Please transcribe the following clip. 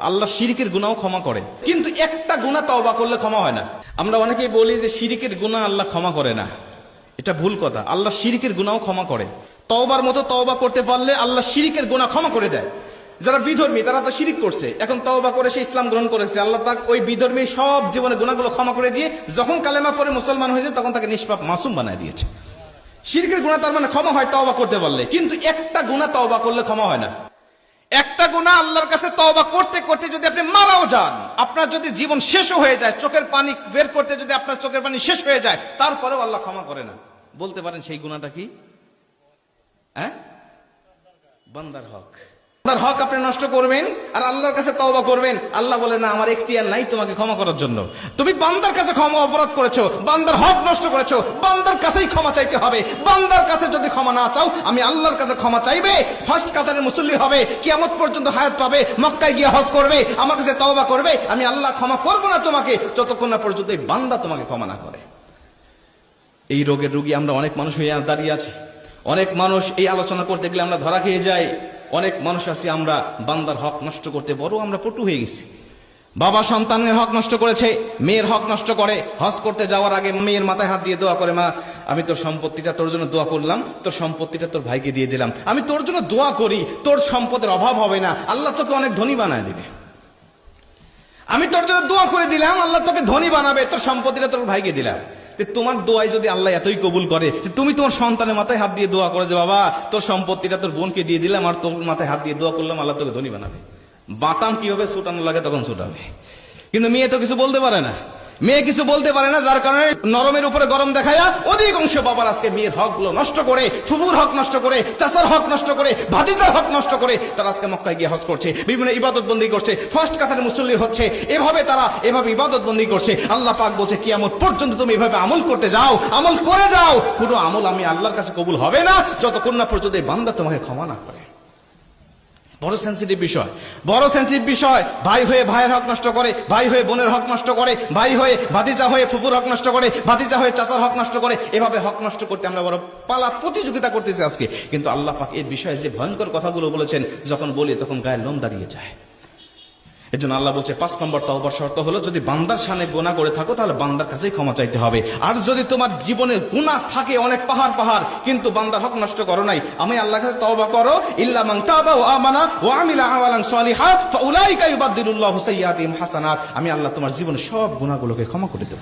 আল্লাহ শিরিকের গুনাহও ক্ষমা করে, কিন্তু একটা গুনাহ তওবা করলে ক্ষমা হয় না। আমরা অনেকেই বলি যে শিরিকের গুনাহ আল্লাহ ক্ষমা করে না, এটা ভুল কথা। আল্লাহ শিরিকের গুনাহও ক্ষমা করে। তওবার মতো তওবা করতে পারলে আল্লাহ শিরিকের গুনাহ ক্ষমা করে দেয়। যারা বিধর্মী তারা তো শিরিক করছে, এখন তওবা করে সে ইসলাম গ্রহণ করেছে, আল্লাহ তাকে ওই বিধর্মী সব জীবনের গুনাহগুলো ক্ষমা করে দিয়ে যখন কালেমা পড়ে মুসলমান হয়েছে তখন তাকে নিষ্পাপ মাসুম বানায় দিয়েছে। শিরকের গুনাহ তার মানে ক্ষমা হয় তওবা করতে পারলে, কিন্তু একটা গুনাহ তওবা করলে ক্ষমা হয় না। একটা গুনাহ আল্লাহর কাছে তওবা করতে করতে যদি আপনি মারাও যান, আপনার যদি জীবন শেষ হয়ে যায়, চোখের পানি বের করতে যদি আপনার চোখের পানি শেষ হয়ে যায়, তারপরেও আল্লাহ ক্ষমা করে না। বলতে পারেন সেই গুনাহটা কি? বান্দার হক। বান্দার হক আপনি নষ্ট করবেন আর আল্লাহর কাছে তওবা করবেন, আল্লাহ বলে না আমার এখতিয়ার নাই তোমাকে ক্ষমা করার জন্য। তুমি বান্দার কাছে ক্ষমা অপরাধ করেছো, বান্দার হক নষ্ট করেছো, বান্দার কাছেই ক্ষমা চাইতে হবে। বান্দার কাছে যদি ক্ষমা না চাও, আমি আল্লাহর কাছে ক্ষমা চাইবে, ফার্স্ট কাতারের মুসল্লি হবে, কিয়ামত পর্যন্ত হায়াত পাবে, মক্কায় গিয়ে হজ করবে, আমার কাছে তওবা করবে, আমি আল্লাহ ক্ষমা করব না তোমাকে যতক্ষণ না পর্যন্ত এই বান্দা তোমাকে ক্ষমা না করে। এই রোগের রোগী আমরা অনেক মানুষ হয়ে দাঁড়িয়ে আছি। অনেক মানুষ এই আলোচনা করতে গেলে আমরা ধরা খেয়ে যাই। অনেক মানুষ আছি আমরা বান্দার হক নষ্ট করতে বড় আমরা পটু হয়ে গেছি। বাবা সন্তানের হক নষ্ট করেছে, মেয়ের হক নষ্ট করে। হজ করতে যাওয়ার আগে মেয়ের মাথায় হাত দিয়ে দোয়া করে, মা আমি তোর সম্পত্তিটা তোর জন্য দোয়া করলাম, তোর সম্পত্তিটা তোর ভাইকে দিয়ে দিলাম, আমি তোর জন্য দোয়া করি তোর সম্পদের অভাব হবে না, আল্লাহ তোকে অনেক ধনী বানায় দিবে। আমি তোর জন্য দোয়া করে দিলাম, আল্লাহ তোকে ধনী বানাবে, তোর সম্পত্তিটা তোর ভাইকে দিলাম। তোমার দোয়ায় যদি আল্লাহ এতই কবুল করে, তুমি তোমার সন্তানের মাথায় হাত দিয়ে দোয়া করো যে বাবা তোর সম্পত্তিটা তোর বোনকে দিয়ে দিলাম আর তোর মাথায় হাত দিয়ে দোয়া করলাম, আল্লাহ তোকে ধনী বানাবে। বাতাম কিভাবে ছুটানো লাগে তখন ছুটাবে। কিন্তু মেয়ে তো কিছু বলতে পারে না, মেয়ে কিছু বলতে পারে না, যার কারণে নরমের উপরে গরম দেখায়া অধিকাংশ বাবার আজকে মেয়ের হক গুলো নষ্ট করে, ফুফুর হক নষ্ট করে, চাচার হক নষ্ট করে, ভাতিজার হক নষ্ট করে তারা আজকে মক্কায় গিয়ে হজ করছে, বিভিন্ন ইবাদত বন্দী করছে, ফার্স্ট কাতারে মুসল্লি হচ্ছে, এভাবে তারা এভাবে ইবাদত বন্দী করছে। আল্লাহ পাক বলছে কিয়ামত পর্যন্ত তুমি এভাবে আমল করতে যাও, আমল করে যাও, কোনো আমল আমি আল্লাহর কাছে কবুল হবে না যতক্ষণ না পর্যন্ত এই বান্দা তোমাকে ক্ষমা না করে। বড় সেন্সিটিভ বিষয়, বড় সেন্সিটিভ বিষয়। ভাই হয়ে ভাইয়ের হক নষ্ট করে, ভাই হয়ে বোনের হক নষ্ট করে, ভাই হয়ে ভাতিজা হয়ে ফুফুর হক নষ্ট করে, ভাতিজা হয়ে চাচার হক নষ্ট করে, এভাবে হক নষ্ট করতে আমরা বড় পালা প্রতিযোগিতা করতেছি আজকে। কিন্তু আল্লাহ পাক এর বিষয়ে যে ভয়ঙ্কর কথাগুলো বলেছেন, যখন বলি তখন গায়ে লোম দাঁড়িয়ে যায়। এর জন্য আল্লাহ বলছে 5 নম্বর তওবার শর্ত হলো যদি বান্দার সামনে গুনাহ করে থাকো তাহলে বান্দার কাছেই ক্ষমা চাইতে হবে। আর যদি তোমার জীবনে গুনাহ থাকে অনেক পাহাড় পাহাড়, কিন্তু বান্দার হক নষ্ট করো নাই, আমি আল্লাহর কাছে তওবা করো, ইল্লা মান তাবা ওয়া আমানা ওয়া আমিলা আমালান সালিহা ফাউলাইকা ইউবাদদিলুল্লাহু সাইয়্যাতিহিম হাসানাত, আমি আল্লাহ তোমার জীবনের সব গুনাহগুলোকে ক্ষমা করে দেব।